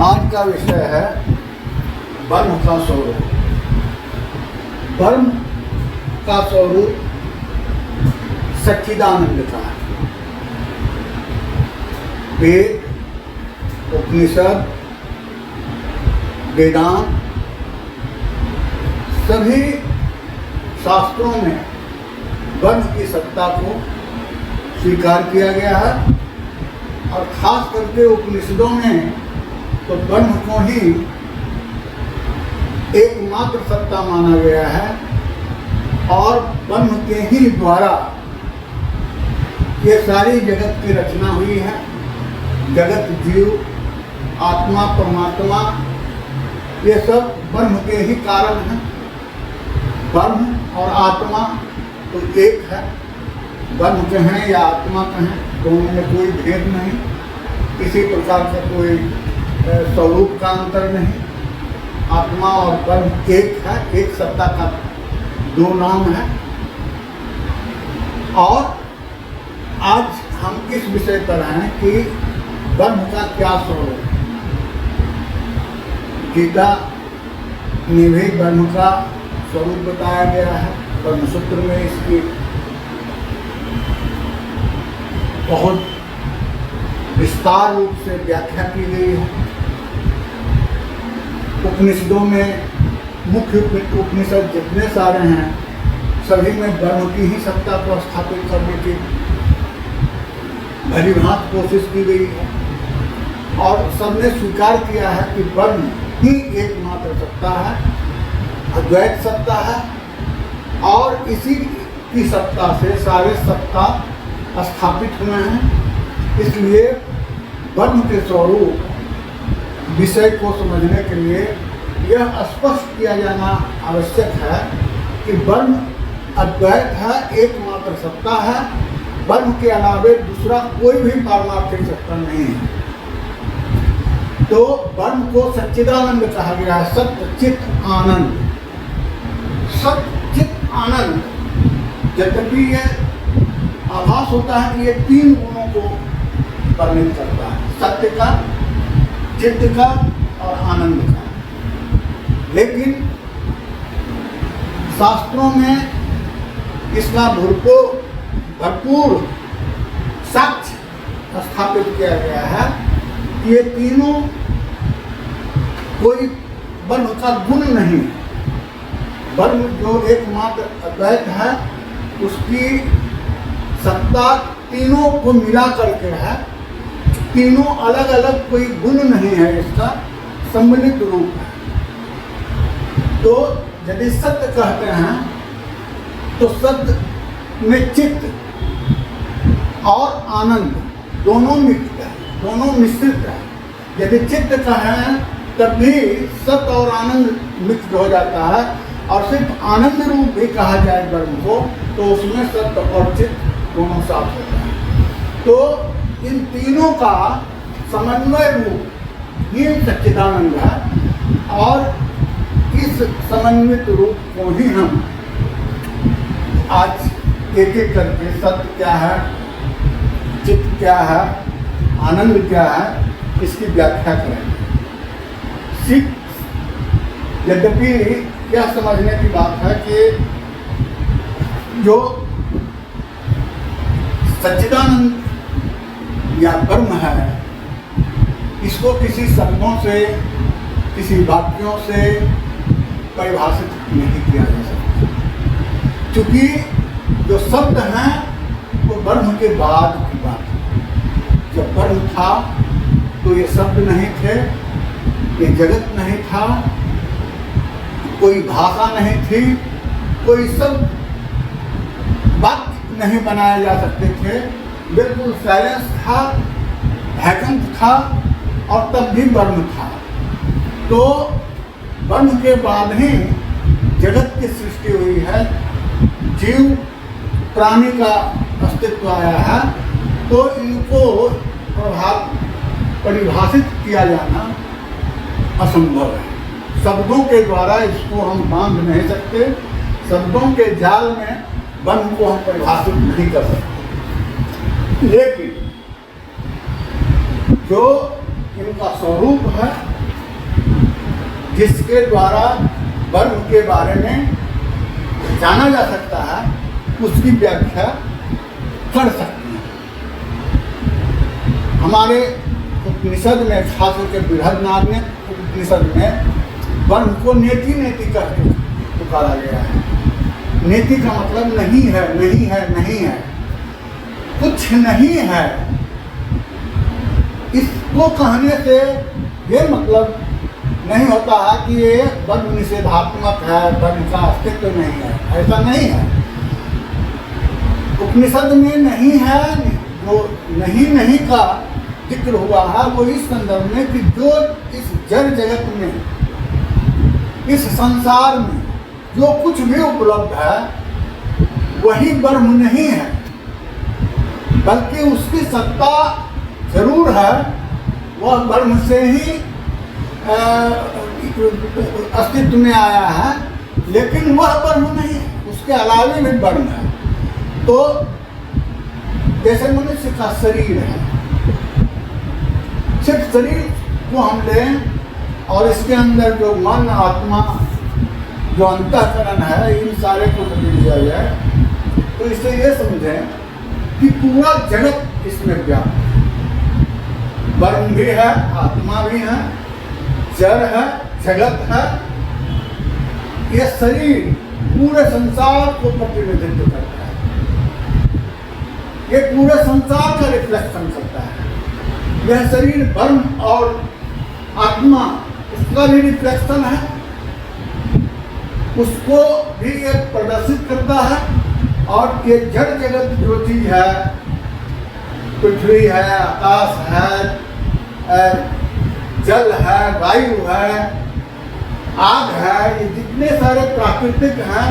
आज का विषय है ब्रह्म का स्वरूप। ब्रह्म का स्वरूप सच्चिदानंद का है। वेद, उपनिषद, वेदांत सभी शास्त्रों में ब्रह्म की सत्ता को स्वीकार किया गया है और खास करके उपनिषदों में तो ब्रह्म को ही एकमात्र सत्ता माना गया है और ब्रह्म के ही द्वारा ये सारी जगत की रचना हुई है। जगत, जीव, आत्मा, परमात्मा ये सब ब्रह्म के ही कारण हैं। ब्रह्म और आत्मा तो एक है। ब्रह्म कहें या आत्मा कहें, दोनों में कोई भेद नहीं, किसी प्रकार का कोई स्वरूप का अंतर नहीं। आत्मा और ब्रह्म एक है, एक सत्ता का दो नाम है। और आज हम इस विषय पर हैं कि ब्रह्म का क्या स्वरूप। गीता में भी ब्रह्म का स्वरूप बताया गया है। ब्रह्मसूत्र में इसकी बहुत विस्तार रूप से व्याख्या की गई है। उपनिषदों में मुख्य उपनिषद जितने सारे हैं सभी में ब्रह्म की ही सत्ता को स्थापित करने की भली भांति कोशिश की गई है और सबने स्वीकार किया है कि ब्रह्म ही एकमात्र सत्ता है, अद्वैत सत्ता है और इसी की सत्ता से सारे सत्ता स्थापित हुए हैं। इसलिए ब्रह्म के स्वरूप विषय को समझने के लिए यह स्पष्ट किया जाना आवश्यक है कि ब्रह्म अद्वैत है, एकमात्र सत्ता है। ब्रह्म के अलावे दूसरा कोई भी पारमार्थिक सत्ता नहीं है। तो ब्रह्म को सच्चिदानंद कहा गया है। सत्य, चित, आनंद। सत्य, चित, आनंद। यद्यपि यह आभास होता है कि ये तीन गुणों को वर्णित करता है, सत्य का, चित्त का और आनंद का। लेकिन शास्त्रों में इसका भरपूर साक्ष्य स्थापित किया गया है कि ये तीनों कोई ब्रह्म का गुण नहीं है। ब्रह्म जो एकमात्र अद्वैत है उसकी सत्ता तीनों को मिला करके है। तीनों अलग अलग कोई गुण नहीं है, इसका सम्मिलित रूप है। तो यदि सत्य कहते हैं तो सत्य में चित्त और आनंद दोनों मिलते हैं, दोनों मिश्रित है। यदि चित्त कहें तब भी सत्य और आनंद मिक्स हो जाता है और सिर्फ आनंद रूप भी कहा जाए ब्रह्म को तो उसमें सत्य और चित्त दोनों साथ होता है। तो इन तीनों का समन्वय रूप ये सच्चिदानंद है और इस समन्वित रूप को ही हम आज एक एक करके सत्य क्या है, चित्त क्या है, आनंद क्या है, इसकी व्याख्या करेंगे। यद्यपि यह समझने की बात है कि जो सच्चिदानंद या ब्रह्म है इसको किसी शब्दों से, किसी वाक्यों से परिभाषित नहीं किया जा सकता, क्योंकि जो शब्द हैं वो ब्रह्म के बाद की बात है। जब ब्रह्म था तो ये शब्द नहीं थे, ये जगत नहीं था, कोई भाषा नहीं थी, कोई शब्द वाक्य नहीं बनाए जा सकते थे। बिल्कुल साइलेंस था, वैकेंट था और तब भी ब्रह्म था। तो ब्रह्म के बाद ही जगत की सृष्टि हुई है, जीव प्राणी का अस्तित्व आया है। तो इनको परिभाषित किया जाना असंभव है। शब्दों के द्वारा इसको हम बांध नहीं सकते, शब्दों के जाल में ब्रह्म को हम परिभाषित नहीं कर सकते। लेकिन जो इनका स्वरूप है जिसके द्वारा ब्रह्म के बारे में जाना जा सकता है, उसकी व्याख्या कर सकते हैं। हमारे उपनिषद में, खास करके बृहदनारण्यक उपनिषद में ब्रह्म को नेति नेति करके पुकारा गया है। नेति का मतलब नहीं है, नहीं है, नहीं है, कुछ नहीं है। इसको कहने से ये मतलब नहीं होता है कि ये ब्रह्म निषेधात्मक है, ब्रह्म का अस्तित्व नहीं है, ऐसा नहीं है। उपनिषद में नहीं है, जो नहीं का जिक्र हुआ है वो इस संदर्भ में कि जो इस जड़ जगत में, इस संसार में जो कुछ भी उपलब्ध है वही ब्रह्म नहीं है, बल्कि उसकी सत्ता जरूर है, वह ब्रह्म से ही अस्तित्व में आया है, लेकिन वह ब्रह्म नहीं है, उसके अलावे भी ब्रह्म है। तो जैसे मनुष्य का शरीर है, सिर्फ शरीर को हम लें और इसके अंदर जो मन, आत्मा, जो अंतःकरण है, इन सारे को लिया जाए तो इससे ये समझें कि पूरा जगत इसमें व्याप्त है। ब्रह्म भी है, आत्मा भी है, जड़ है, जगत है। ये शरीर पूरे संसार को प्रतिनिधित्व करता है, ये पूरे संसार का रिफ्लेक्शन करता है। यह शरीर ब्रह्म और आत्मा, उसका भी रिफ्लेक्शन है, उसको भी ये प्रदर्शित करता है। और ये जड़ जगत जो चीज है, पृथ्वी है, आकाश है, जल है, वायु है, आग है, ये जितने सारे प्राकृतिक हैं,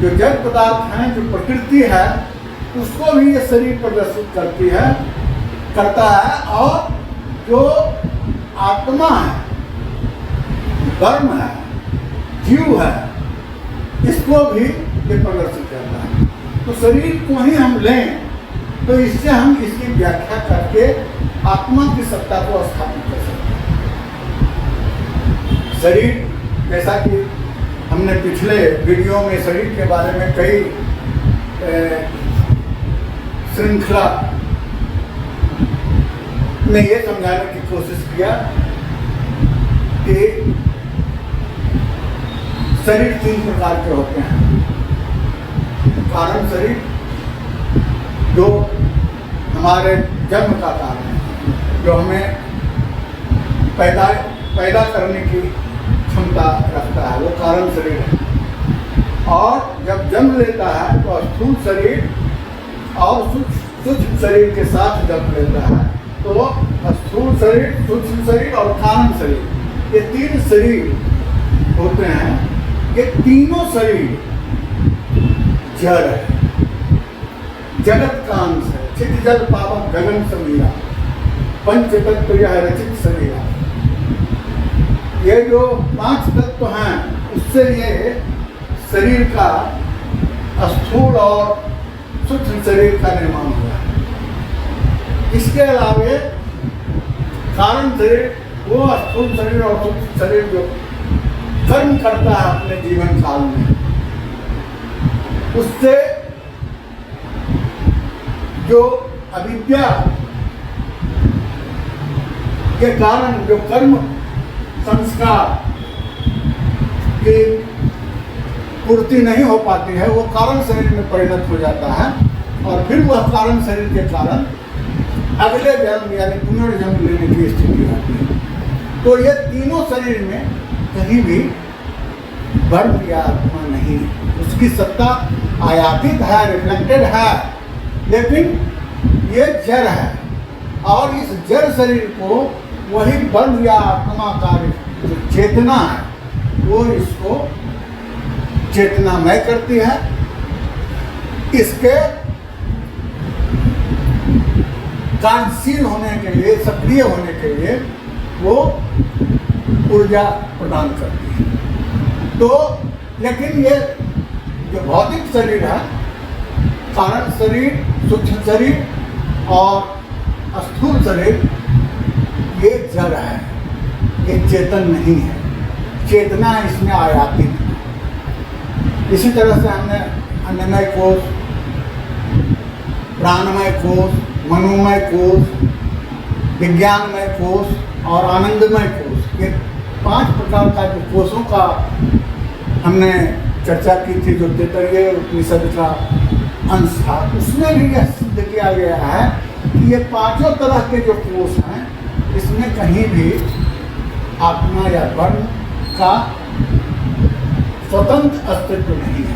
जो जड़ पदार्थ हैं, जो प्रकृति है, उसको भी ये शरीर प्रदर्शित करता है। और जो आत्मा है, ब्रह्म है, जीव है, इसको भी ये प्रदर्शित करता है। तो शरीर को ही हम लें तो इससे हम इसकी व्याख्या करके आत्मा की सत्ता को स्थापित कर सकते हैं। शरीर, जैसा कि हमने पिछले वीडियो में शरीर के बारे में कई श्रृंखला में ये समझाने की कोशिश किया कि शरीर 3 प्रकार के होते हैं। कारण शरीर, जो हमारे जन्म का कारण है, जो हमें पैदा करने की क्षमता रखता है, वो कारण शरीर है। और जब जन्म लेता है तो स्थूल शरीर और सूक्ष्म शरीर के साथ जन्म लेता है, तो स्थूल शरीर, सूक्ष्म शरीर और कारण शरीर, ये 3 शरीर होते हैं। ये तीनों शरीर जड़ है, जगत का अंश है। चित जल पावक गगन समीरा, पंच तत्व यह रचित शरीरा। ये जो 5 तत्व हैं, उससे ये शरीर का स्थूल और सूक्ष्म शरीर का निर्माण हुआ है। इसके अलावे कारण शरीर, वो स्थूल शरीर और सूक्ष्म शरीर जो कर्म करता है अपने जीवन काल में, उससे जो अविद्या के कारण जो कर्म संस्कार की पूर्ति नहीं हो पाती है, वो कारण शरीर में परिणत हो जाता है। और फिर वह कारण शरीर के कारण अगले जन्म यानी पुनर्जन्म लेने की स्थिति आती है। तो ये तीनों शरीर में कहीं भी ब्रह्म या आत्मा नहीं है, उसकी सत्ता आयातित है, रिफ्लेक्टेड है, लेकिन ये जड़ है। और इस जड़ शरीर को वही ब्रह्म या आत्मा का जो चेतना है, वो इसको चेतनामय करती है। इसके कार्यशील होने के लिए, सक्रिय होने के लिए वो ऊर्जा प्रदान करती है। तो लेकिन ये जो भौतिक शरीर है, कारण शरीर, सूक्ष्म शरीर और स्थूल शरीर, ये जड़ है, ये चेतन नहीं है। चेतना इसमें आयातित है। इसी तरह से हमने अन्नमय कोश, प्राणमय कोश, मनोमय कोश, विज्ञानमय कोश और आनंदमय कोश, ये 5 प्रकार का जो कोशों का हमने चर्चा की थी, जो तैत्तिरीय उपनिषद का अंश था, उसमें भी यह सिद्ध किया गया है कि ये 5 तरह के जो कोश हैं, इसमें कहीं भी आत्मा या वर्ण का स्वतंत्र अस्तित्व नहीं है।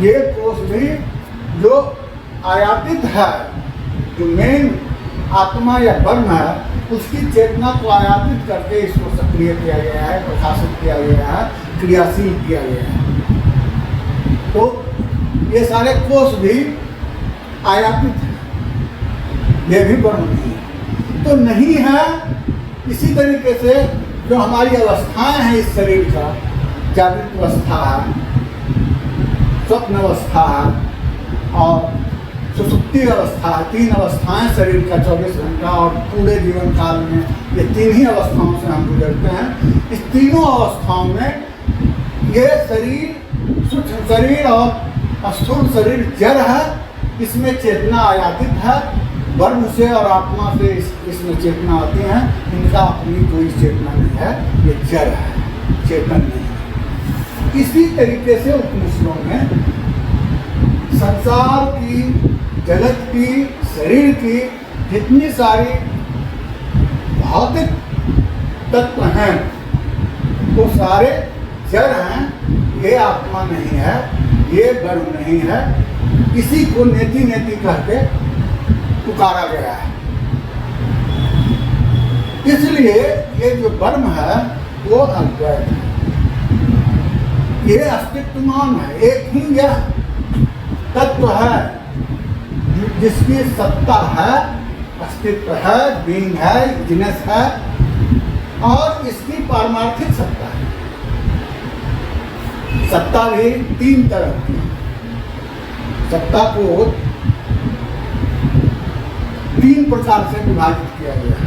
ये कोश भी जो आयातित है, जो मेन आत्मा या वर्ण है, उसकी चेतना को आयातित करके इसको सक्रिय किया गया है, प्रकाशित किया गया है, क्रियाशील किया गया है। तो ये सारे कोश भी आयातित हैं, ये भी वर्ण नहीं है। तो नहीं है इसी तरीके से जो हमारी अवस्थाएं हैं इस शरीर का, जागृत अवस्था है, स्वप्न अवस्था है और सुसुप्ति अवस्था है। 3 अवस्थाएं शरीर का 24 घंटा और पूरे जीवन काल में ये 3 ही अवस्थाओं से हम गुजरते हैं। इस तीनों अवस्थाओं में ये शरीर, सूक्ष्म शरीर और स्थूल शरीर जड़ है, इसमें चेतना आयातित है, वर्ण से और आत्मा से इसमें चेतना आती है, इनका अपनी कोई चेतना नहीं है, ये जड़ है, चेतन नहीं है। इसी तरीके से उपनिषदों में संसार की, जगत की, शरीर की जितनी सारी भौतिक तत्व हैं, वो सारे जड़ हैं, ये आत्मा नहीं है, ये वर्ण नहीं है। इसी को नेति नेति कहके पुकारा गया है। इसलिए ये जो ब्रह्म है वो अद्वैत है, ये अस्तित्वमान है, एक ही यह तत्व है जिसकी सत्ता है, अस्तित्व है, बीइंग है, एग्जिस्टेंस है और इसकी पारमार्थिक सत्ता है। सत्ता भी 3 तरह की, सत्ता को 3 प्रकार से विभाजित किया गया है।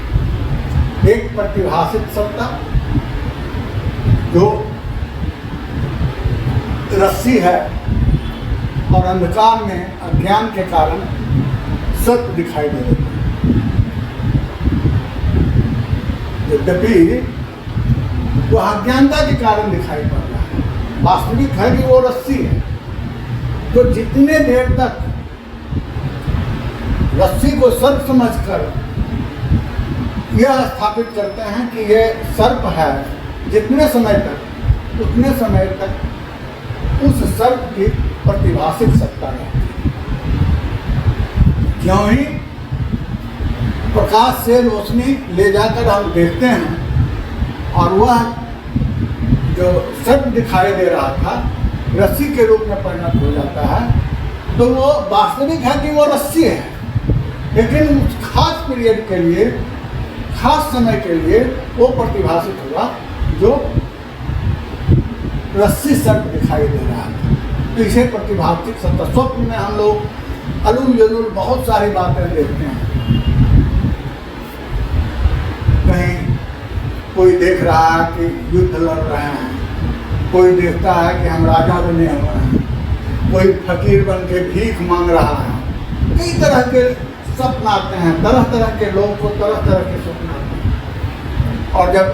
एक प्रतिभाषित सत्ता जो रस्सी है और अंधकार में अज्ञान के कारण सत्य दिखाई दे रही है, यद्यपि वो अज्ञानता के कारण दिखाई पड़ रहा है। वास्तविक है कि वो रस्सी है। तो जितने देर तक रस्सी को सर्प समझकर यह स्थापित करते हैं कि यह सर्प है, जितने समय तक, उतने समय तक उस सर्प की प्रतिभाषित सत्ता रहती है। क्यों ही प्रकाश से रोशनी ले जाकर हम देखते हैं और वह जो सर्प दिखाई दे रहा था रस्सी के रूप में परिणत हो जाता है, तो वो वास्तविक है कि वो रस्सी है, लेकिन उस खास पीरियड के लिए, खास समय के लिए वो प्रतिभाषित हुआ जो रस्सी सर्प दिखाई दे रहा था। तो इसे प्रतिभाषित सत्ता। स्वप्न में हम लोग अलूल जलूल बहुत सारी बातें देखते हैं। कहीं कोई देख रहा है कि युद्ध लड़ रहे हैं, कोई देखता है कि हम राजा बने हुए हैं, कोई फकीर बन के भीख मांग रहा है। कई तरह के स्वप्न आते हैं, तरह तरह के लोग को तरह तरह के स्वप्न आते हैं। और जब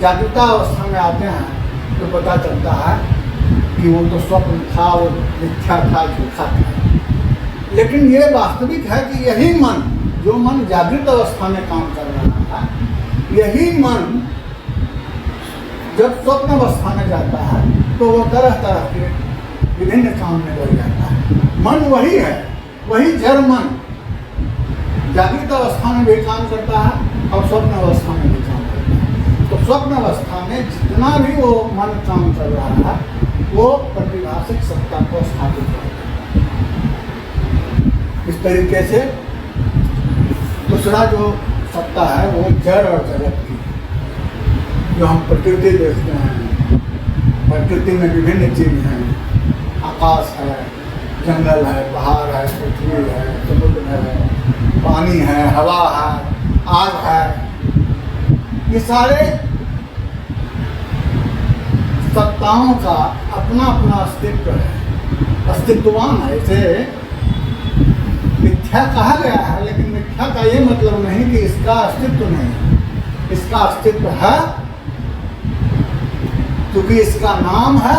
जागृता अवस्था में आते हैं तो पता चलता है कि वो तो स्वप्न था, वो मिथ्या था, झूठा था। लेकिन ये वास्तविक है कि यही मन, जो मन जागृत अवस्था में काम कर रहा था, यही मन जब स्वप्न अवस्था में जाता है तो वो तरह तरह के विभिन्न काम में लग जाता है। मन वही है, वही जड़ मन जागृत अवस्था में भी काम करता है और स्वप्न अवस्था में भी काम करता है। तो स्वप्न अवस्था में जितना भी वो मन काम कर रहा है वो प्रतिभाषिक सत्ता को स्थापित करता है। इस तरीके से दूसरा जो सत्ता है वो जड़ और जगत की, जो हम प्रकृति देखते हैं। प्रकृति में विभिन्न चीज हैं, आकाश है, जंगल है, पहाड़ है, पृथ्वी है, समुद्र है, पानी है, हवा है, आग है। ये सारे सत्ताओं का अपना अपना अस्तित्व है, अस्तित्ववान है। इसे मिथ्या कहा गया है, लेकिन मिथ्या का ये मतलब नहीं कि इसका अस्तित्व नहीं है। इसका अस्तित्व है क्योंकि इसका नाम है,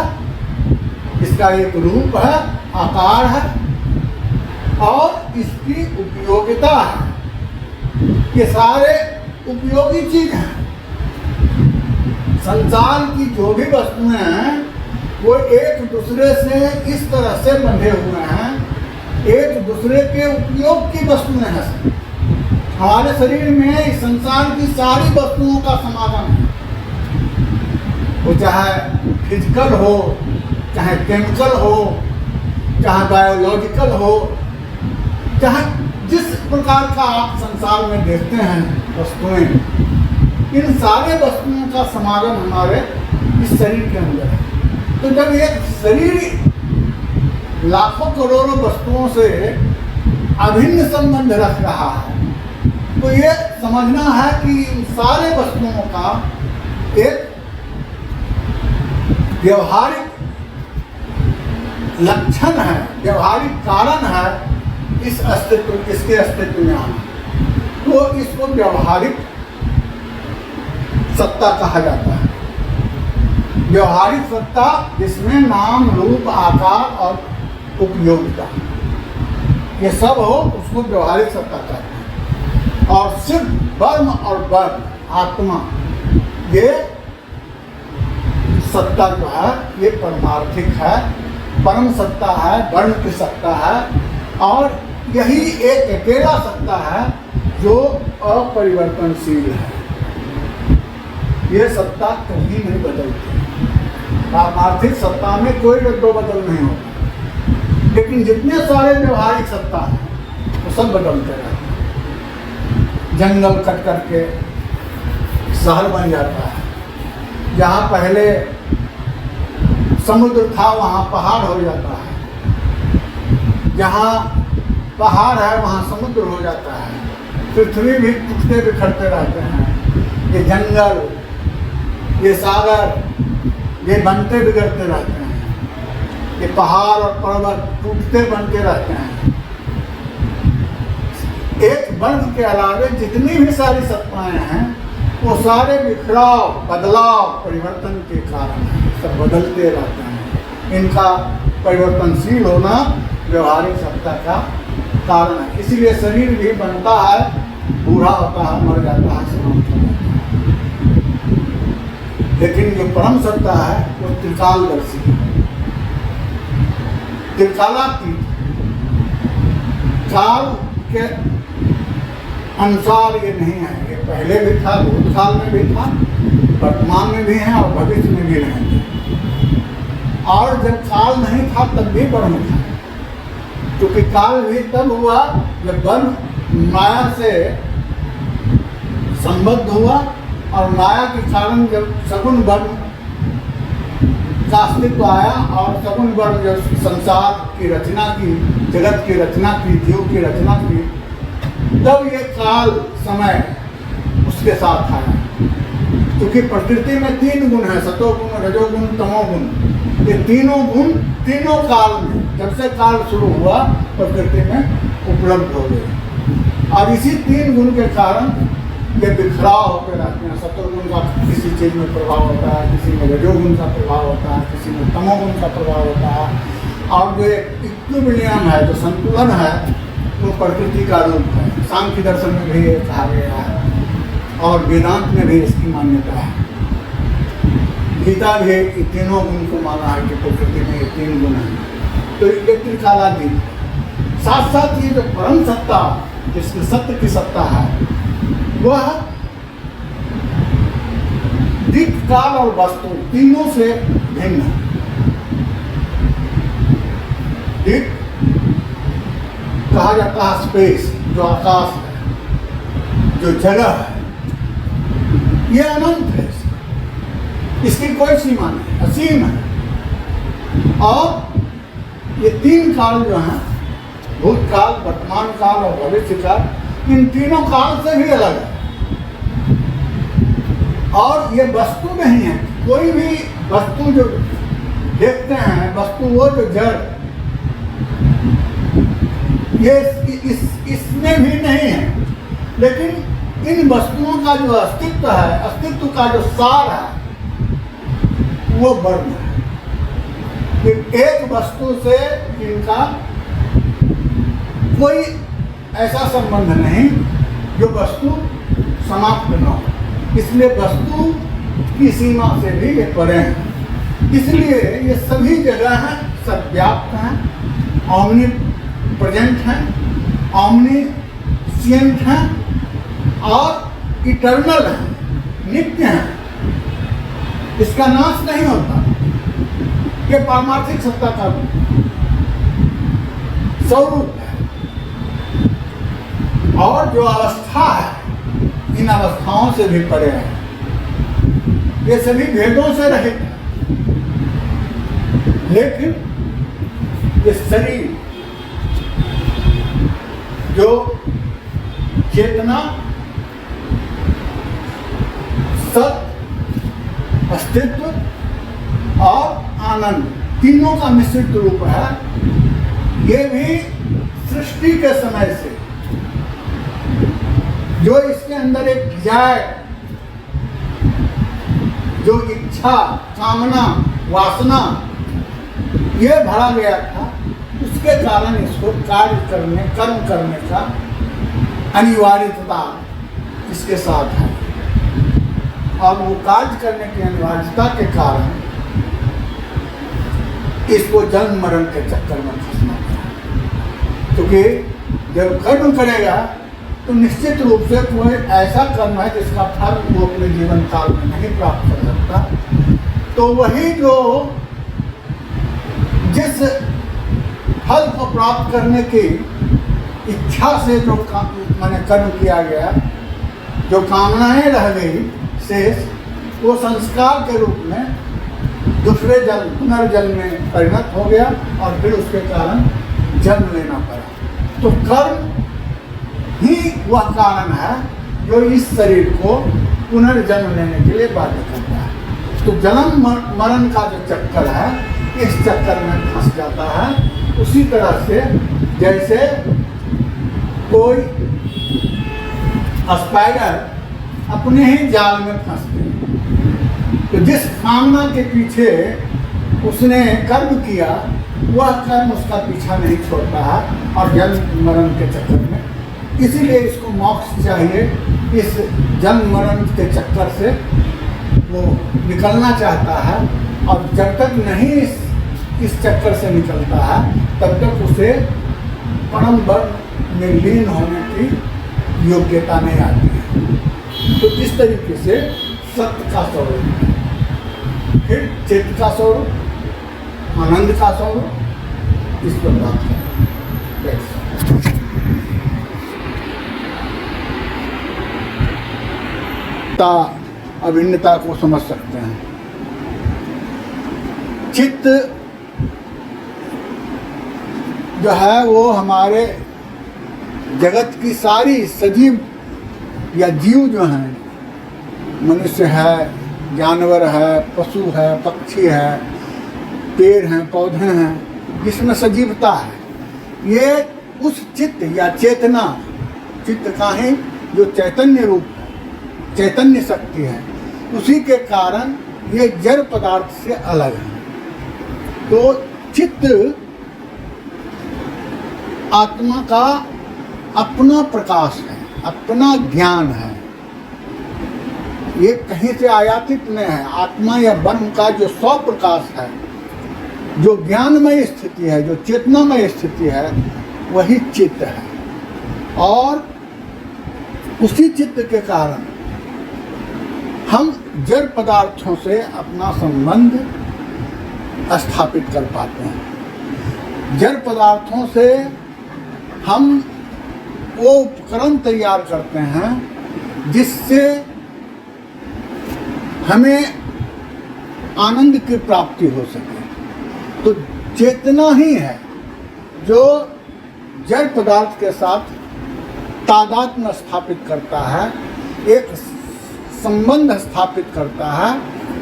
इसका एक रूप है, आकार है और इसकी उपयोगिता है। ये सारे उपयोगी चीज हैं। संसार की जो भी वस्तुएं हैं वो एक दूसरे से इस तरह से बंधे हुए हैं, एक दूसरे के उपयोग की वस्तुएं हैं। हमारे शरीर में इस संसार की सारी वस्तुओं का समागम है। वो चाहे फिजिकल हो, चाहे केमिकल हो, चाहे बायोलॉजिकल हो, चाहे जिस प्रकार का आप संसार में देखते हैं वस्तुएं, इन सारे वस्तुओं का समागम हमारे इस शरीर के अंदर है। तो जब एक शरीर लाखों करोड़ों वस्तुओं से अभिन्न संबंध रख रहा है, तो ये समझना है कि इन सारे वस्तुओं का एक व्यवहारिक लक्षण है, व्यवहारिक कारण है इस अस्तित्व, इसके अस्तित्व में आना। तो इसको व्यवहारिक सत्ता कहा जाता है। व्यवहारिक सत्ता जिसमें नाम, रूप, आकार और उपयोगिता ये सब हो, उसको व्यवहारिक सत्ता कहते हैं। और सिर्फ ब्रह्म और वर्ण, आत्मा, ये सत्ता जो है ये परमार्थिक है, परम सत्ता है, वर्ण की सत्ता है। और यही एक अकेला सत्ता है जो अपरिवर्तनशील है। ये सत्ता कभी नहीं बदलती। पारमार्थिक सत्ता में कोई रद्दोबदल नहीं होता, लेकिन जितने सारे व्यवहारिक सत्ता है वो सब बदलते रहते हैं। जंगल कट करके शहर बन जाता है। जहाँ पहले समुद्र था वहाँ पहाड़ हो जाता है। जहाँ पहाड़ है वहाँ समुद्र हो जाता है। पृथ्वी भी टूटते बिखरते रहते हैं। ये जंगल, ये सागर, ये बनते बिगड़ते रहते हैं। ये पहाड़ और पर्वत टूटते बनते रहते हैं। एक वर्ग के अलावे जितनी भी सारी सत्ताएं हैं वो सारे बिखराव, बदलाव, परिवर्तन के कारण हैं। सब बदलते रहते हैं। इनका परिवर्तनशील होना व्यवहारिक सत्ता का कारण है। इसीलिए शरीर भी बनता है, बूढ़ा होता है, मर जाता है, समाप्त हो जाता है। लेकिन जो परम सत्ता है वो त्रिकालदर्शी है, त्रिकालातीत, काल के अनुसार ये नहीं है। ये पहले भी था, भूतकाल में भी था, वर्तमान में भी है और भविष्य में भी रहेंगे। और जब काल नहीं था तब भी ब्रह्म था, क्योंकि काल भी तब हुआ जब ब्रह्म माया से संबद्ध हुआ और माया के कारण जब सगुण ब्रह्म का अस्तित्व आया और सगुण ब्रह्म जब संसार की रचना की, जगत की रचना की, जीव की रचना की, तब ये काल समय उसके साथ आया। क्योंकि प्रकृति में 3 गुण है, सतोगुण, रजोगुण, तमोगुण। ये तीनों गुण तीनों काल में, जब से काल शुरू हुआ, प्रकृति में उपलब्ध हो गए। और इसी 3 गुण के कारण ये बिखराव होते रहते हैं। सतोगुण का किसी चीज़ में प्रभाव होता है, किसी में रजोगुण का प्रभाव होता है, किसी में तमोगुण का प्रभाव होता है। और जो इक्विलिब्रियम है, जो संतुलन है, वो प्रकृति का रूप है। सांख्य दर्शन में भी ये कहा गया है और वेदांत में भी इसकी मान्यता है। गीता भी इन तीनों गुण को माना है कि प्रकृति में ये 3 गुण हैं। तो ये त्रिकालातीत, साथ साथ ये जो परम सत्ता, जिसकी सत्य की सत्ता है, वह दिक्, काल और वस्तु तीनों से भिन्न है। दिक् कहा जाता है स्पेस, जो आकाश है, जो जगह है, ये अनंत है, इसकी कोई सीमा नहीं, असीम है। और ये 3 काल जो हैं, भूतकाल, वर्तमान काल और भविष्य काल, इन तीनों काल से भी अलग है। और ये वस्तु नहीं है। कोई भी वस्तु जो देखते हैं, वस्तु वो जो जड़, ये इसमें भी नहीं है। लेकिन इन वस्तुओं का जो अस्तित्व है, अस्तित्व का जो सार है, वो वर्ण है। कि एक वस्तु से इनका कोई ऐसा संबंध नहीं जो वस्तु समाप्त न हो। इसलिए वस्तु की सीमा से भी ये परे हैं। इसलिए ये सभी जगह हैं, सर्वव्याप्त हैं, ओमनी प्रेजेंट हैं, ओमनीसिएंट हैं और इटर्नल हैं, नित्य हैं। इसका नाश नहीं होता। ये पारमार्थिक सत्ता का स्वरूप है। और जो अवस्था है, इन अवस्थाओं से भी परे है। ये सभी भेदों से रहित है। लेकिन ये शरीर जो चेतना, सत, अस्तित्व और आनंद, तीनों का मिश्रित रूप है। ये भी सृष्टि के समय से जो इसके अंदर एक डिजायर, जो इच्छा, कामना, वासना, ये भरा गया था, उसके कारण इसको कार्य करने, कर्म करने का अनिवार्यता इसके साथ है। और वो कार्य करने की अनिवार्यता के कारण इसको जन्म मरण के चक्कर में फंसना पड़ा। क्योंकि जब कर्म करेगा तो निश्चित रूप से कोई ऐसा कर्म है जिसका फल वो अपने जीवन काल में नहीं प्राप्त कर सकता। तो वही जो जिस फल को प्राप्त करने की इच्छा से जो मैंने कर्म किया गया, जो कामनाएं रह गई शेष, वो संस्कार के रूप में दूसरे जन्म, पुनर्जन्म में परिणत हो गया और फिर उसके कारण जन्म लेना पड़ा। तो कर्म ही वह कारण है जो इस शरीर को पुनर्जन्म लेने के लिए बाध्य करता है। तो जन्म मरण का जो चक्कर है, इस चक्कर में फंस जाता है। उसी तरह से जैसे कोई स्पाइडर अपने ही जाल में फंस गई, तो जिस कामना के पीछे उसने कर्म किया, वह कर्म उसका पीछा नहीं छोड़ता है और जन्म मरण के चक्कर में। इसीलिए इसको मोक्ष चाहिए। इस जन्म मरण के चक्कर से वो निकलना चाहता है और जब तक नहीं इस चक्कर से निकलता है, तब तक उसे परम वर्ण में लीन होने की योग्यता नहीं आती है। तो इस तरीके से सत्य का स्वरूप, फिर चित्त का स्वरूप, आनंद का स्वरूप, इस पर बात करें। अभिन्नता को समझ सकते हैं। चित्त जो है वो हमारे जगत की सारी सजीव या जीव जो हैं, मनुष्य है, जानवर है, पशु है, पक्षी है, पेड़ हैं, पौधे हैं, जिसमें सजीवता है, ये उस चित्त या चेतना, चित्त का ही जो चैतन्य रूप है, चैतन्य शक्ति है, उसी के कारण ये जड़ पदार्थ से अलग है। तो चित्त आत्मा का अपना प्रकाश है, अपना ज्ञान है। ये कहीं से आयातित नहीं है। आत्मा या ब्रह्म का जो स्वप्रकाश है, जो ज्ञानमय स्थिति है, जो चेतनामय स्थिति है, वही चित्त है। और उसी चित्त के कारण हम जड़ पदार्थों से अपना संबंध स्थापित कर पाते हैं। जड़ पदार्थों से हम वो उपकरण तैयार करते हैं जिससे हमें आनंद की प्राप्ति हो सके। तो चेतना ही है जो जड़ पदार्थ के साथ तादात्म्य स्थापित करता है, एक संबंध स्थापित करता है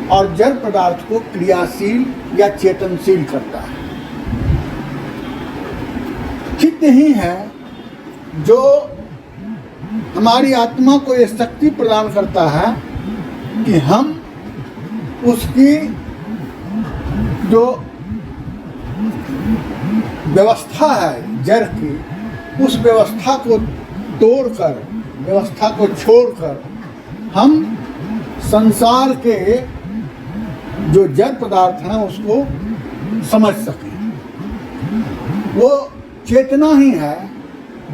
और जड़ पदार्थ को क्रियाशील या चेतनशील करता है। चित्त ही है जो हमारी आत्मा को ये शक्ति प्रदान करता है कि हम उसकी जो व्यवस्था है जड़ की, उस व्यवस्था को तोड़कर, व्यवस्था को छोड़कर हम संसार के जो जड़ पदार्थ हैं उसको समझ सकें। वो चेतना ही है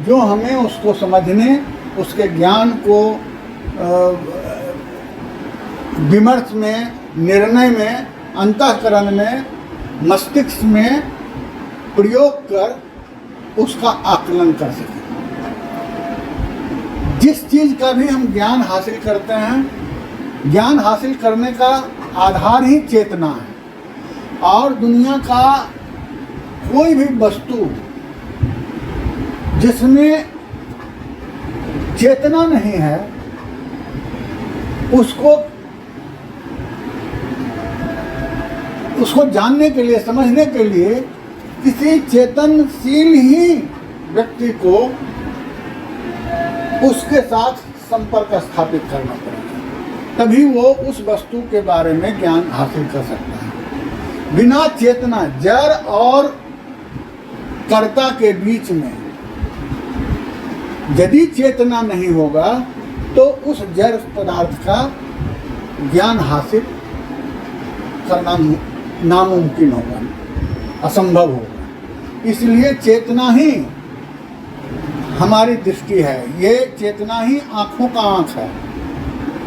जो हमें उसको समझने, उसके ज्ञान को विमर्श में, निर्णय में, अंतःकरण में, मस्तिष्क में प्रयोग कर उसका आकलन कर सकें। जिस चीज़ का भी हम ज्ञान हासिल करते हैं, ज्ञान हासिल करने का आधार ही चेतना है। और दुनिया का कोई भी वस्तु जिसमें चेतना नहीं है, उसको जानने के लिए, समझने के लिए किसी चेतनशील ही व्यक्ति को उसके साथ संपर्क स्थापित करना पड़ेगा, तभी वो उस वस्तु के बारे में ज्ञान हासिल कर सकता है। बिना चेतना, जड़ और कर्ता के बीच में यदि चेतना नहीं होगा तो उस जड़ पदार्थ का ज्ञान हासिल करना नामुमकिन होगा, असंभव होगा। इसलिए चेतना ही हमारी दृष्टि है, ये चेतना ही आँखों का आँख है।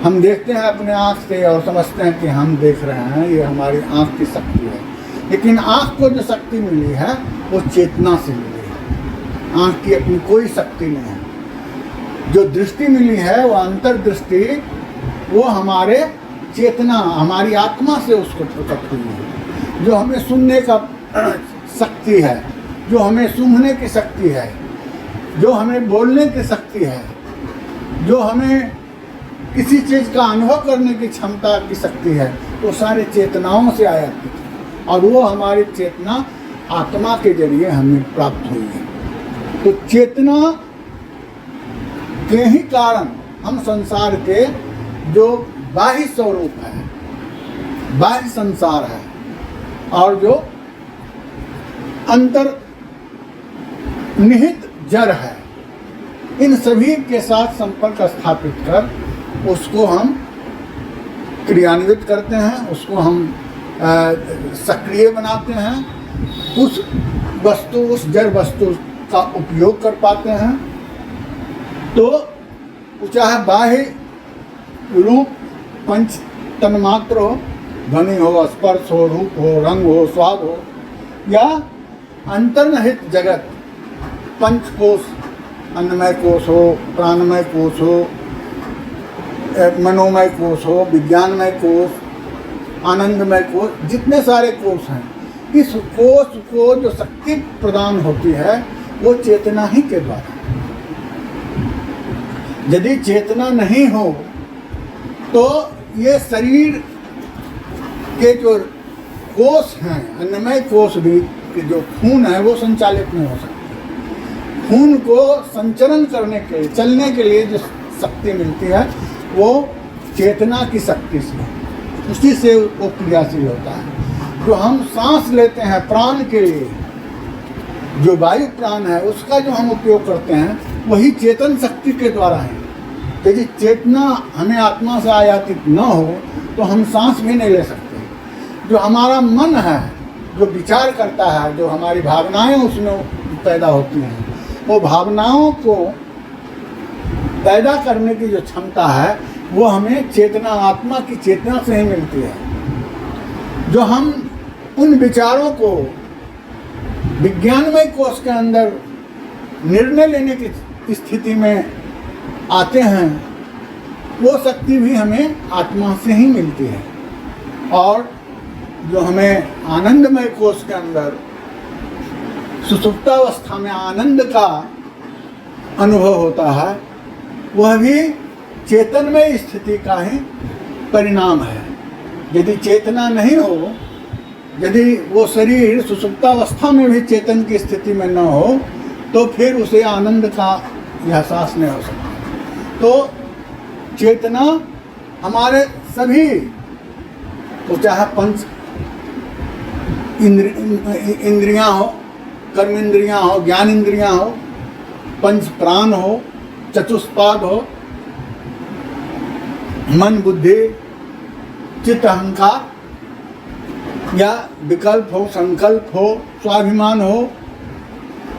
हम देखते हैं अपने आँख से और समझते हैं कि हम देख रहे हैं, ये हमारी आँख की शक्ति है। लेकिन आँख को जो शक्ति मिली है वो चेतना से मिली है, आँख की अपनी कोई शक्ति नहीं है। जो दृष्टि मिली है वो अंतर्दृष्टि, वो हमारे चेतना, हमारी आत्मा से उसको प्रकट हुई है। जो हमें सुनने का शक्ति है, जो हमें सूंघने की शक्ति है, जो हमें बोलने की शक्ति है, जो हमें किसी चीज़ का अनुभव करने की क्षमता की शक्ति है, वो सारे चेतनाओं से आयातित है और वो हमारी चेतना आत्मा के जरिए हमें प्राप्त हुई है। तो चेतना के ही कारण हम संसार के जो बाह्य स्वरूप है, बाह्य संसार है और जो अंतर निहित जड़ है, इन सभी के साथ संपर्क स्थापित कर उसको हम क्रियान्वित करते हैं, उसको हम सक्रिय बनाते हैं, उस वस्तु, उस जड़ वस्तु का उपयोग कर पाते हैं। तो चाहे बाह्य रूप पंच तन्मात्र हो, ध्वनि हो, स्पर्श हो, रूप हो, रंग हो, स्वाद हो, या अंतर्निहित जगत पंचकोश, अन्नमय कोश हो, प्राणमय कोश हो, मनोमय कोश हो, विज्ञानमय कोश, आनंदमय कोश, जितने सारे कोश हैं, इस कोश को जो शक्ति प्रदान होती है वो चेतना ही के द्वारा। यदि चेतना नहीं हो तो ये शरीर के जो कोश हैं, अन्नमय कोश भी, जो खून है वो संचालित नहीं हो सकता। खून को संचरण करने के लिए, चलने के लिए जो शक्ति मिलती है वो चेतना की शक्ति से, उसी से वो क्रियाशील होता है। जो हम सांस लेते हैं प्राण के लिए, जो वायु प्राण है उसका जो हम उपयोग करते हैं वही चेतन शक्ति के द्वारा है। यदि चेतना हमें आत्मा से आयातित न हो तो हम सांस भी नहीं ले सकते। जो हमारा मन है, जो विचार करता है, जो हमारी भावनाएं उसमें पैदा होती हैं, वो भावनाओं को पैदा करने की जो क्षमता है वो हमें चेतना, आत्मा की चेतना से ही मिलती है। जो हम उन विचारों को विज्ञानमय कोश के अंदर निर्णय लेने की स्थिति में आते हैं, वो शक्ति भी हमें आत्मा से ही मिलती है। और जो हमें आनंदमय कोश के अंदर सुसुप्तावस्था में आनंद का अनुभव होता है, वह भी चेतनमय स्थिति का ही परिणाम है। यदि चेतना नहीं हो, यदि वो शरीर सुषुप्तावस्था में भी चेतन की स्थिति में न हो, तो फिर उसे आनंद का एहसास नहीं हो सकता। तो चेतना हमारे सभी, तो चाहे पंच इंद्रियां हो, कर्म इंद्रियां हो, ज्ञान इंद्रियां हो, पंच प्राण हो, चतुष्पाद हो, मन बुद्धि चित्त अहंकार, या विकल्प हो, संकल्प हो, स्वाभिमान हो,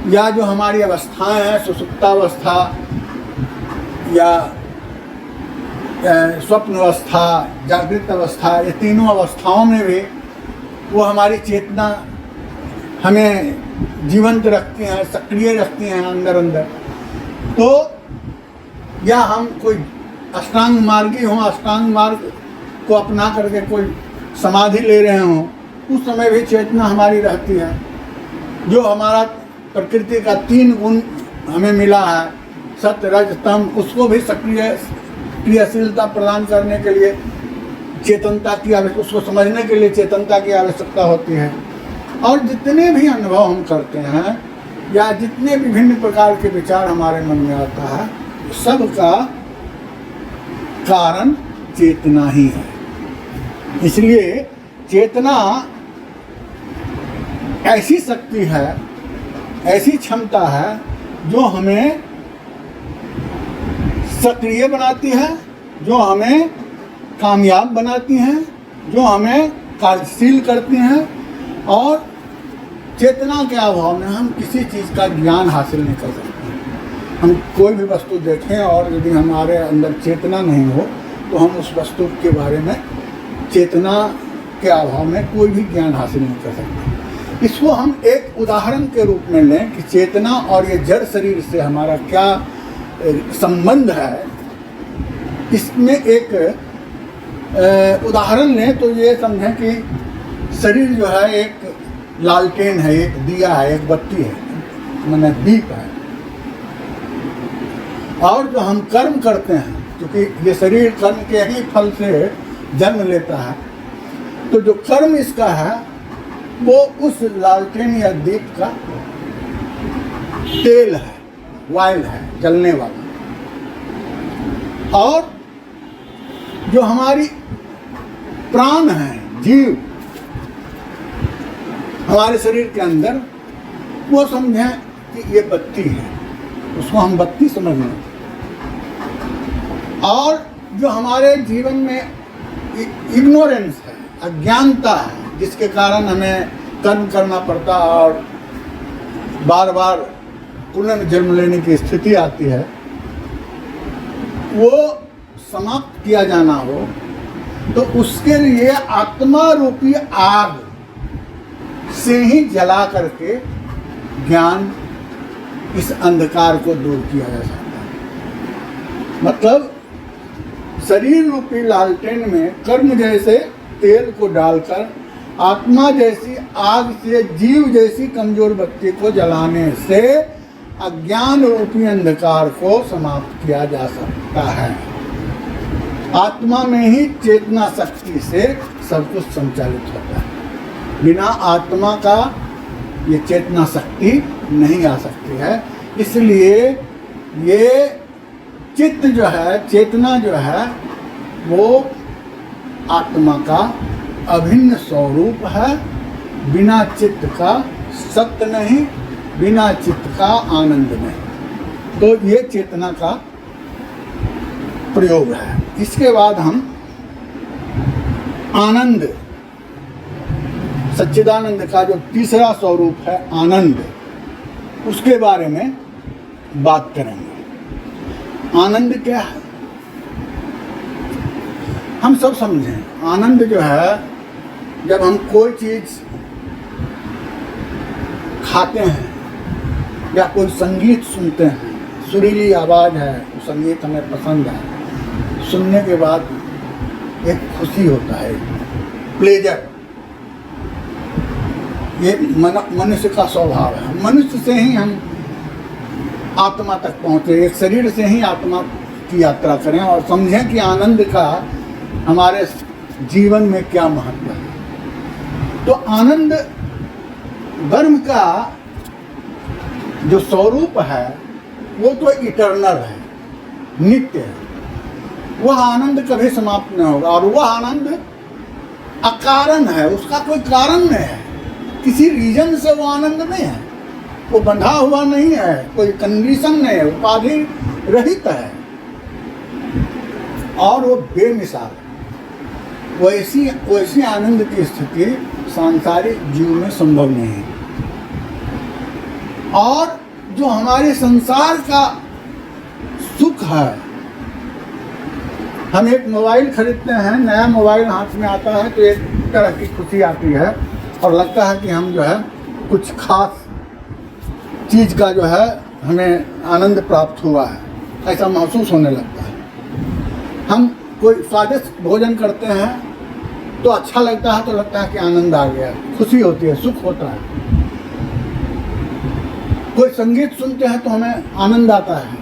या जो हमारी अवस्थाएं हैं, सुषुप्तावस्था या स्वप्न अवस्था, जागृत अवस्था, ये तीनों अवस्थाओं में भी वो हमारी चेतना हमें जीवंत रखती हैं, सक्रिय रखती हैं अंदर अंदर। तो या हम कोई अष्टांग मार्गी हों, अष्टांग मार्ग को अपना करके कोई समाधि ले रहे हों, उस समय भी चेतना हमारी रहती है। जो हमारा प्रकृति का 3 गुण हमें मिला है, सत्य रज तम, उसको भी सक्रिय क्रियाशीलता प्रदान करने के लिए चेतनता की उसको समझने के लिए चेतनता की आवश्यकता होती है। और जितने भी अनुभव हम करते हैं या जितने विभिन्न प्रकार के विचार हमारे मन में आता है, सबका कारण चेतना ही है। इसलिए चेतना ऐसी शक्ति है, ऐसी क्षमता है जो हमें सक्रिय बनाती है, जो हमें कामयाब बनाती हैं, जो हमें कार्यशील करती हैं। और चेतना के अभाव में हम किसी चीज़ का ज्ञान हासिल नहीं कर सकते। हम कोई भी वस्तु देखें और यदि हमारे अंदर चेतना नहीं हो, तो हम उस वस्तु के बारे में चेतना के अभाव में कोई भी ज्ञान हासिल नहीं कर सकते। इसको हम एक उदाहरण के रूप में लें कि चेतना और ये जड़ शरीर से हमारा क्या संबंध है। इसमें एक उदाहरण लें तो ये समझें कि शरीर जो है एक लालटेन है, एक दिया है, एक बत्ती है, माने दीप है। और जो हम कर्म करते हैं, क्योंकि ये शरीर कर्म के ही फल से जन्म लेता है, तो जो कर्म इसका है वो उस लालटेन या दीप का तेल है, वायल है, जलने वाला। और जो हमारी प्राण है, जीव हमारे शरीर के अंदर, वो समझें कि ये बत्ती है, उसको हम बत्ती समझ लें। और जो हमारे जीवन में इग्नोरेंस है, अज्ञानता है, जिसके कारण हमें कर्म करना पड़ता है और बार बार पुनर्जन्म लेने की स्थिति आती है, वो समाप्त किया जाना हो, तो उसके लिए आत्मा रूपी आग से ही जला करके ज्ञान, इस अंधकार को दूर किया जा सकता है। मतलब शरीर रूपी लालटेन में कर्म जैसे तेल को डालकर आत्मा जैसी आग से जीव जैसी कमजोर बत्ती को जलाने से अज्ञान रूपी अंधकार को समाप्त किया जा सकता है। आत्मा में ही चेतना शक्ति से सब कुछ संचालित होता है। बिना आत्मा का ये चेतना शक्ति नहीं आ सकती है। इसलिए ये चित्त जो है, चेतना जो है, वो आत्मा का अभिन्न स्वरूप है। बिना चित्त का सत्य नहीं, बिना चित्त का आनंद नहीं। तो ये चेतना का प्रयोग है। इसके बाद हम आनंद, सच्चिदानंद का जो तीसरा स्वरूप है आनंद, उसके बारे में बात करेंगे। आनंद क्या है हम सब समझें। आनंद जो है, जब हम कोई चीज़ खाते हैं या कोई संगीत सुनते हैं, सुरीली आवाज़ है, वो संगीत हमें पसंद है, सुनने के बाद एक खुशी होता है, प्लेजर। ये मनुष्य का स्वभाव है। मनुष्य से ही हम आत्मा तक पहुँचे, एक शरीर से ही आत्मा की यात्रा करें और समझें कि आनंद का हमारे जीवन में क्या महत्व है। तो आनंद ब्रह्म का जो स्वरूप है वो तो इटर्नल है, नित्य है। वह आनंद कभी समाप्त नहीं होगा और वह आनंद अकारण है, उसका कोई कारण नहीं है, किसी रीजन से वो आनंद नहीं है, वो बंधा हुआ नहीं है, कोई कंडीशन नहीं है, उपाधि रहित है और वो बेमिसाल है। वैसी आनंद की स्थिति सांसारिक जीव में संभव नहीं है। और जो हमारे संसार का सुख है, हम एक मोबाइल खरीदते हैं, नया मोबाइल हाथ में आता है तो एक तरह की खुशी आती है और लगता है कि हम जो है कुछ खास चीज़ का जो है हमें आनंद प्राप्त हुआ है, ऐसा महसूस होने लगता है। हम कोई स्वादिष्ट भोजन करते हैं तो अच्छा लगता है, तो लगता है कि आनंद आ गया, खुशी होती है, सुख होता है। कोई संगीत सुनते हैं तो हमें आनंद आता है।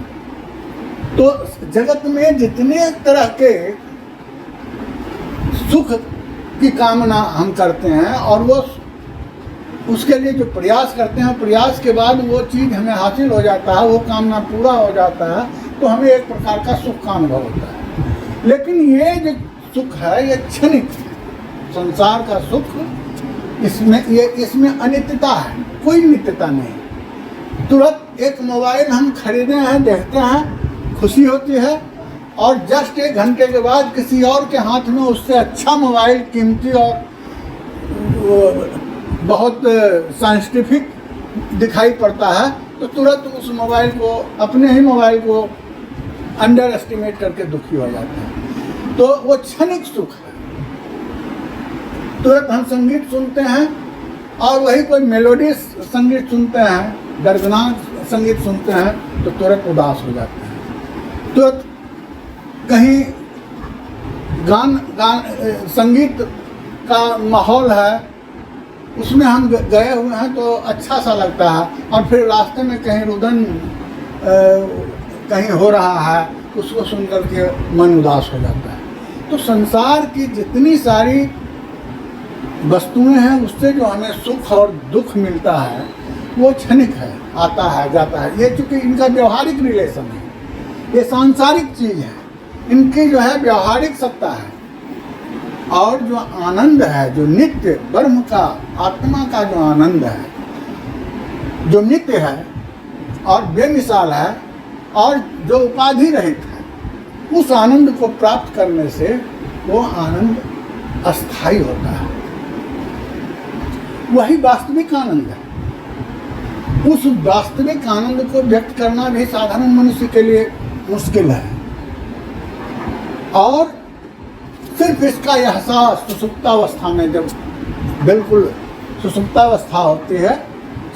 तो जगत में जितने तरह के सुख की कामना हम करते हैं और वो उसके लिए जो प्रयास करते हैं, प्रयास के बाद वो चीज़ हमें हासिल हो जाता है, वो कामना पूरा हो जाता है, तो हमें एक प्रकार का सुख का अनुभव होता है। लेकिन ये जो सुख है ये क्षणिक है। संसार का सुख इसमें अनित्यता है, कोई नित्यता नहीं। तुरंत एक मोबाइल हम खरीदे हैं, देखते हैं, खुशी होती है और जस्ट 1 घंटे के बाद किसी और के हाथ में उससे अच्छा मोबाइल, कीमती और बहुत साइंटिफिक दिखाई पड़ता है, तो तुरंत उस मोबाइल को, अपने ही मोबाइल को अंडर एस्टिमेट करके दुखी हो जाते हैं। तो वो क्षणिक सुख है। तुरंत हम संगीत सुनते हैं और वही कोई मेलोडियस संगीत सुनते हैं, दर्दनाक संगीत सुनते हैं तो तुरंत उदास हो जाते हैं। तुरंत कहीं संगीत का माहौल है, उसमें हम गए हुए हैं तो अच्छा सा लगता है और फिर रास्ते में कहीं रुदन कहीं हो रहा है, उसको सुन करके मन उदास हो जाता है। तो संसार की जितनी सारी वस्तुएं हैं उससे जो हमें सुख और दुख मिलता है वो क्षणिक है, आता है जाता है। ये चूँकि इनका व्यवहारिक रिलेशन है, ये सांसारिक चीज़ है, इनकी जो है व्यवहारिक सत्ता है। और जो आनंद है, जो नित्य ब्रह्म का, आत्मा का जो आनंद है, जो नित्य है और बेमिसाल है और जो उपाधि रहित है, उस आनंद को प्राप्त करने से वो आनंद अस्थायी होता है। वही वास्तविक आनंद है। उस वास्तविक आनंद को व्यक्त करना भी साधारण मनुष्य के लिए मुश्किल है और सिर्फ इसका एहसास सुसुप्तावस्था में, जब बिल्कुल सुसुप्तावस्था होती है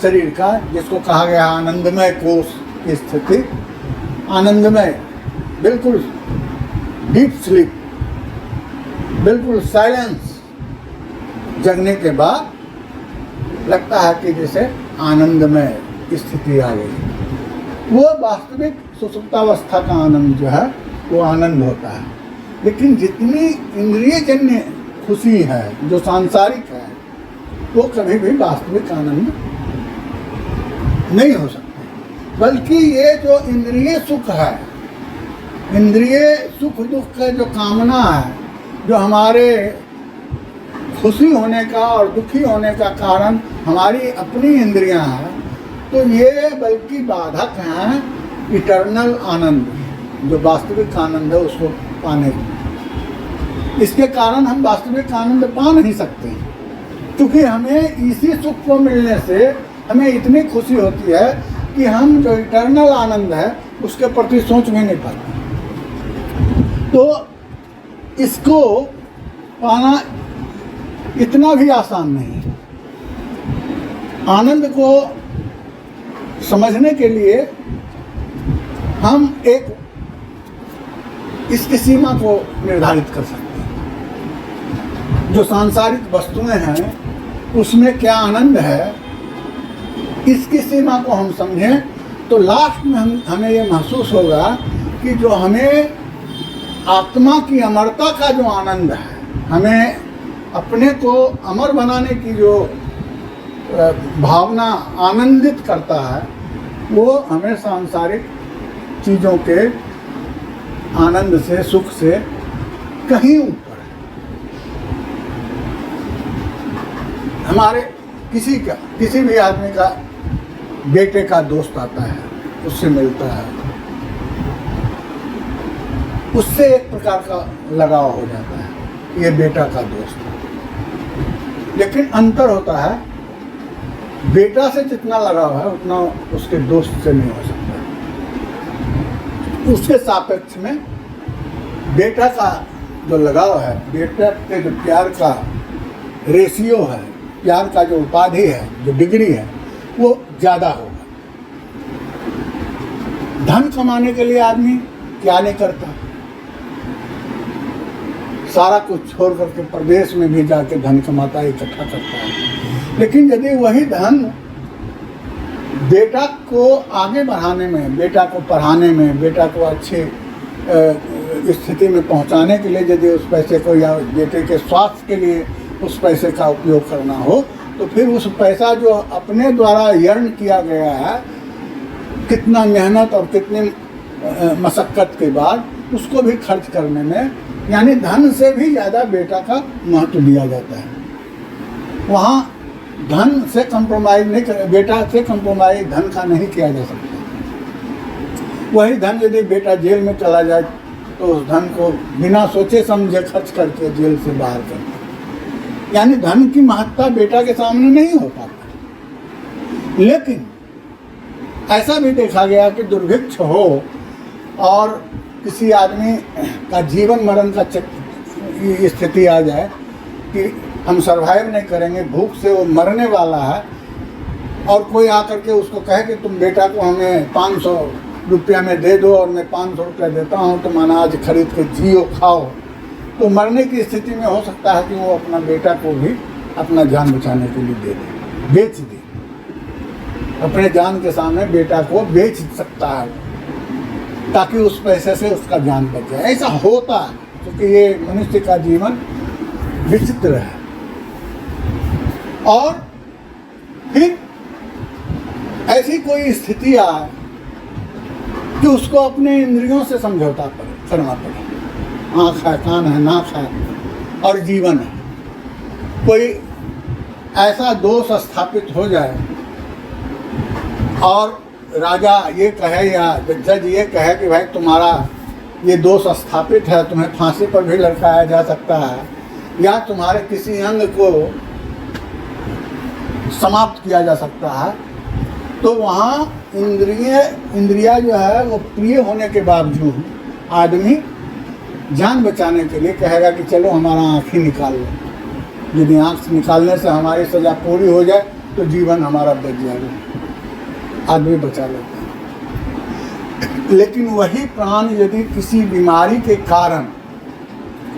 शरीर का, जिसको कहा गया आनंदमय कोष की स्थिति, आनंदमय, बिल्कुल डीप स्लीप, बिल्कुल साइलेंस, जगने के बाद लगता है कि जैसे आनंदमय स्थिति आ गई। वो वास्तविक सुसुप्तावस्था का आनंद जो है वो आनंद होता है। लेकिन जितनी इंद्रियजन्य खुशी है, जो सांसारिक है, वो कभी भी वास्तविक आनंद नहीं हो सकती। बल्कि ये जो इंद्रिय सुख है, इंद्रिय सुख दुख का जो कामना है, जो हमारे खुशी होने का और दुखी होने का कारण हमारी अपनी इंद्रियां हैं, तो ये बल्कि बाधक हैं इटर्नल आनंद, जो वास्तविक आनंद है उसको पाने की। इसके कारण हम वास्तविक आनंद पा नहीं सकते, क्योंकि हमें इसी सुख को मिलने से हमें इतनी खुशी होती है कि हम जो इटर्नल आनंद है उसके प्रति सोच भी नहीं पाते। तो इसको पाना इतना भी आसान नहीं है। आनंद को समझने के लिए हम इसकी सीमा को निर्धारित कर सकते हैं। जो सांसारिक वस्तुएं हैं उसमें क्या आनंद है, इसकी सीमा को हम समझें तो लास्ट में हमें ये महसूस होगा कि जो हमें आत्मा की अमरता का जो आनंद है, हमें अपने को अमर बनाने की जो भावना आनंदित करता है, वो हमें सांसारिक चीज़ों के आनंद से, सुख से कहीं ऊपर है। हमारे किसी भी आदमी का बेटे का दोस्त आता है, उससे मिलता है, उससे एक प्रकार का लगाव हो जाता है, ये बेटा का दोस्त है। लेकिन अंतर होता है, बेटा से जितना लगाव है उतना उसके दोस्त से नहीं हो सकता। उसके सापेक्ष में बेटा का जो लगाव है, बेटा के जो प्यार का रेशियो है, प्यार का जो उपाधि है, जो डिग्री है, वो ज़्यादा होगा। धन कमाने के लिए आदमी क्या नहीं करता, सारा कुछ छोड़ करके प्रदेश में भी जाके धन कमाता है, इकट्ठा करता है। लेकिन यदि वही धन बेटा को आगे बढ़ाने में, बेटा को पढ़ाने में, बेटा को अच्छे स्थिति में पहुंचाने के लिए यदि उस पैसे को, या बेटे के स्वास्थ्य के लिए उस पैसे का उपयोग करना हो, तो फिर उस पैसा जो अपने द्वारा अर्न किया गया है, कितना मेहनत और कितनी मशक्क़त के बाद उसको भी खर्च करने में, यानी धन से भी ज़्यादा बेटा का महत्व दिया जाता है। वहाँ धन से कंप्रोमाइज़ नहीं कर, बेटा से कंप्रोमाइज़ धन का नहीं किया जा सकता। वही धन यदि बेटा जेल में चला जाए तो उस धन को बिना सोचे समझे खर्च करके जेल से बाहर कर दे। यानी धन की महत्ता बेटा के सामने नहीं हो पाता। लेकिन ऐसा भी देखा गया कि दुर्भिक्ष हो और किसी आदमी का जीवन मरण का स्थिति आ जाए कि हम सरवाइव नहीं करेंगे, भूख से वो मरने वाला है, और कोई आकर के उसको कहे कि तुम बेटा को हमें 500 रुपया में दे दो और मैं 500 रुपया देता हूँ, तुम अनाज खरीद के जियो खाओ, तो मरने की स्थिति में हो सकता है कि वो अपना बेटा को भी अपना जान बचाने के लिए दे दे, बेच दे, अपने जान के सामने बेटा को बेच सकता है ताकि उस पैसे से उसका जान बच जाए। ऐसा होता है क्योंकि ये मनुष्य का जीवन विचित्र है। और फिर ऐसी कोई स्थिति आए कि उसको अपने इंद्रियों से समझौता करना पड़े। आँख है, कान है, नाक है और जीवन है। कोई ऐसा दोष स्थापित हो जाए और राजा ये कहे या जज ये कहे कि भाई तुम्हारा ये दोष स्थापित है, तुम्हें फांसी पर भी लटकाया जा सकता है, या तुम्हारे किसी अंग को समाप्त किया जा सकता है, तो वहाँ इंद्रिया जो है वो प्रिय होने के बावजूद आदमी जान बचाने के लिए कहेगा कि चलो हमारा आँख ही निकाल लो। यदि आँख निकालने से हमारी सज़ा पूरी हो जाए तो जीवन हमारा बच जाएगा, आदमी बचा लेता है। लेकिन वही प्राण यदि किसी बीमारी के कारण,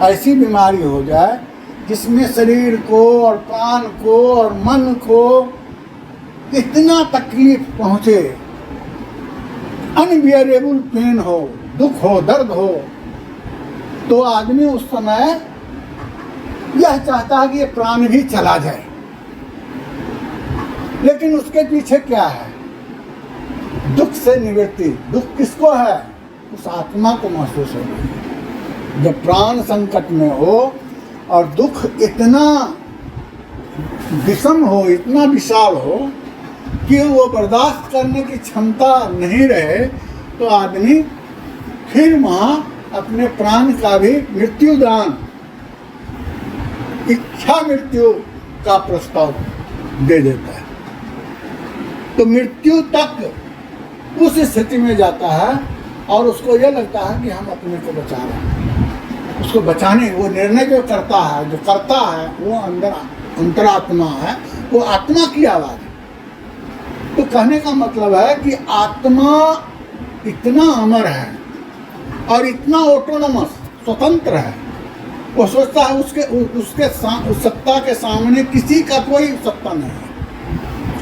ऐसी बीमारी हो जाए जिसमें शरीर को और प्राण को और मन को इतना तकलीफ पहुँचे, अनबियरेबल पेन हो, दुख हो, दर्द हो, तो आदमी उस समय यह चाहता है कि ये प्राण भी चला जाए। लेकिन उसके पीछे क्या है? दुख से निवृत्ति। दुख किसको है? उस आत्मा को महसूस होगा। जब प्राण संकट में हो और दुख इतना विषम हो, इतना विशाल हो कि वो बर्दाश्त करने की क्षमता नहीं रहे, तो आदमी फिर वहाँ अपने प्राण का भी मृत्युदान, इच्छा मृत्यु का प्रस्ताव दे देता है। तो मृत्यु तक उस स्थिति में जाता है और उसको यह लगता है कि हम अपने को बचा रहे हैं। उसको बचाने, वो निर्णय जो करता है वो अंतरात्मा है, वो आत्मा की आवाज़ है। तो कहने का मतलब है कि आत्मा इतना अमर है और इतना ऑटोनोमस, स्वतंत्र है। वो सोचता है उसके सत्ता के सामने किसी का कोई सत्ता नहीं है,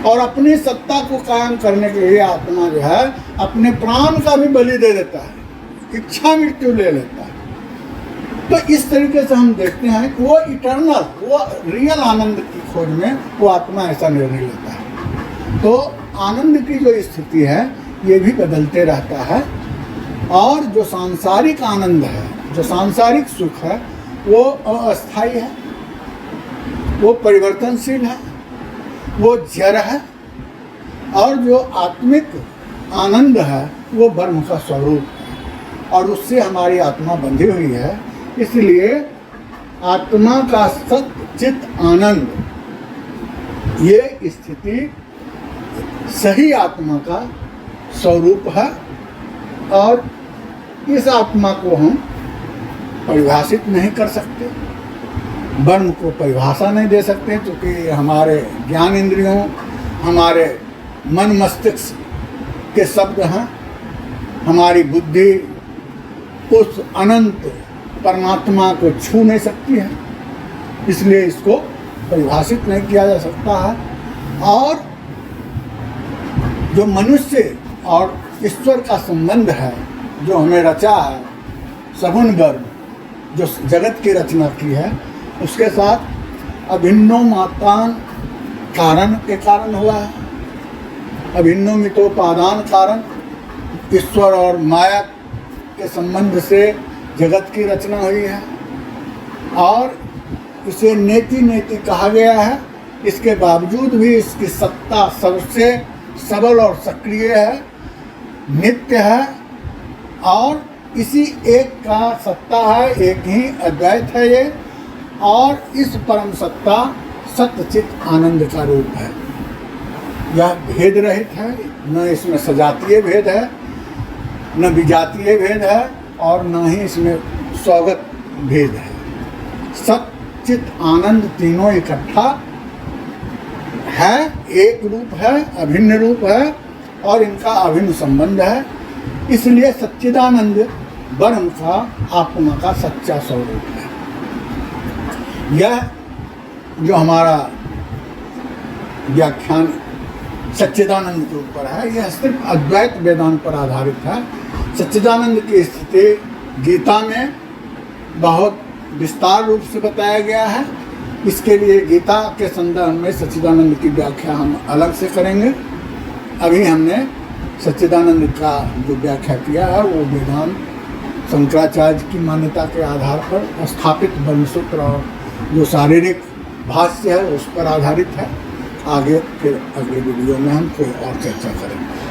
और अपनी सत्ता को कायम करने के लिए आत्मा जो है अपने प्राण का भी बलि दे देता है। इच्छा मृत्यु ले लेता है। तो इस तरीके से हम देखते हैं कि वो इटर्नल, वो रियल आनंद की खोज में वो आत्मा ऐसा निर्णय लेता है। तो आनंद की जो स्थिति है ये भी बदलते रहता है, और जो सांसारिक आनंद है, जो सांसारिक सुख है, वो अस्थायी है, वो परिवर्तनशील है, वो जड़ है, और जो आत्मिक आनंद है वो ब्रह्म का स्वरूप है, और उससे हमारी आत्मा बंधी हुई है। इसलिए आत्मा का सत्य चित आनंद, ये स्थिति सही आत्मा का स्वरूप है, और इस आत्मा को हम परिभाषित नहीं कर सकते, ब्रह्म को परिभाषा नहीं दे सकते, क्योंकि हमारे ज्ञान इंद्रियों, हमारे मन मस्तिष्क के शब्द हैं। हमारी बुद्धि उस अनंत परमात्मा को छू नहीं सकती है, इसलिए इसको परिभाषित नहीं किया जा सकता है। और जो मनुष्य और ईश्वर का संबंध है, जो हमें रचा है, सगुण ब्रह्म जो जगत की रचना की है, उसके साथ अभिन्नो मातान कारण के कारण हुआ है, अभिन्नो मितोपादान कारण, ईश्वर और माया के संबंध से जगत की रचना हुई है, और इसे नेति नेति कहा गया है। इसके बावजूद भी इसकी सत्ता सबसे सबल और सक्रिय है, नित्य है, और इसी एक का सत्ता है, एक ही अद्वैत है ये, और इस परम सत्ता सत्यचित आनंद का रूप है। यह भेद रहित है, न इसमें सजातीय भेद है, न विजातीय भेद है, और न ही इसमें स्वगत भेद है। सच्चित आनंद तीनों इकट्ठा है, एक रूप है, अभिन्न रूप है, और इनका अभिन्न संबंध है। इसलिए सच्चिदानंद ब्रह्म का, आत्मा का सच्चा स्वरूप है। यह जो हमारा व्याख्यान सच्चिदानंद के ऊपर है, यह सिर्फ अद्वैत वेदांत पर आधारित है। सच्चिदानंद की स्थिति गीता में बहुत विस्तार रूप से बताया गया है। इसके लिए गीता के संदर्भ में सच्चिदानंद की व्याख्या हम अलग से करेंगे। अभी हमने सच्चिदानंद का जो व्याख्या किया है वो वेदांत शंकराचार्य की मान्यता के आधार पर स्थापित ब्रह्मसूत्र और जो शारीरिक भाष्य है उस पर आधारित है। आगे फिर अगले वीडियो में हम कोई और चर्चा करेंगे।